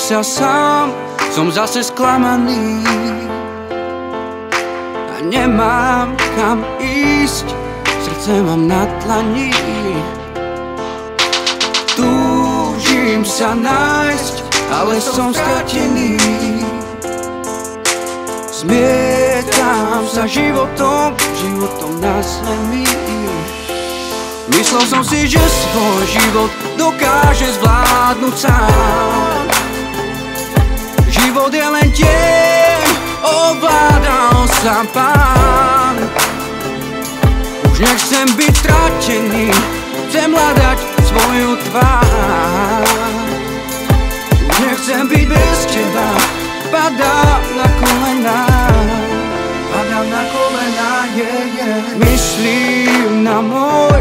sa sám, som zase sklamaný a nemám kam ísť, srdce mám na dlani. Túžim sa nájsť, ale som stratený. Zmietam sa životom na zemi. Myslel som si, že svoj život dokáže zvládnuť sám. Život je len tieň, ovládal sám Pán. Už nechcem byť stratený, chcem hľadať svoju tvár. Už nechcem byť bez teba, padám na kolená. Padám na kolená, Myslím na môj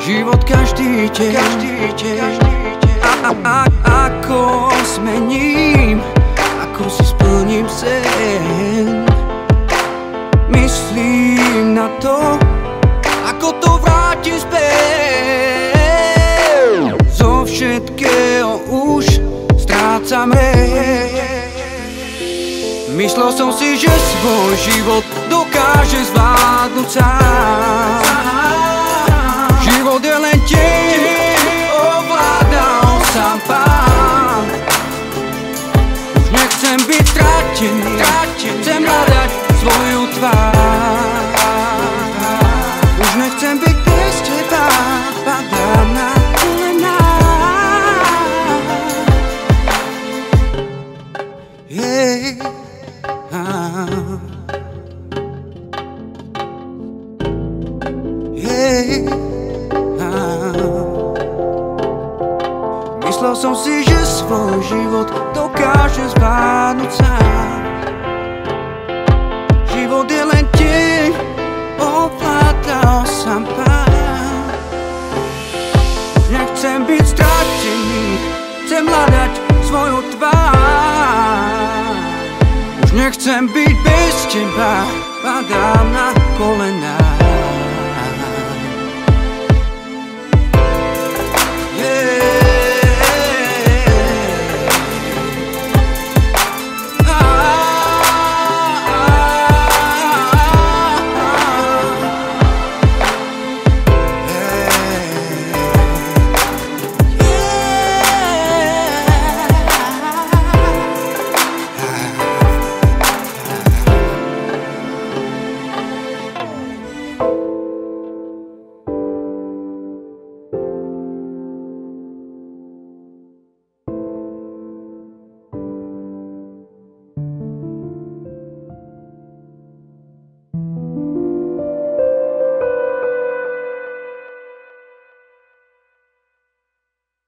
život každý deň. Ako zmením, ako si splním sen. Myslím na to, ako to vrátim späť. Zo všetkého už strácam reč. Myslel som si, že svoj život dokáže zvládnuť sám. Život je len tieň, ovládal sám Pán. Už nechcem byť stratený, chcem hľadať svoju tvár. Už nechcem byť bez teba, padám na kolená. Myslel som si, že svoj život dokáže zvládnuť sám. Život je len tieň, ovládal sám Pán. Nechcem byť stratený, chcem hľadať svoju tvár. Už nechcem byť bez teba, padám na kolená.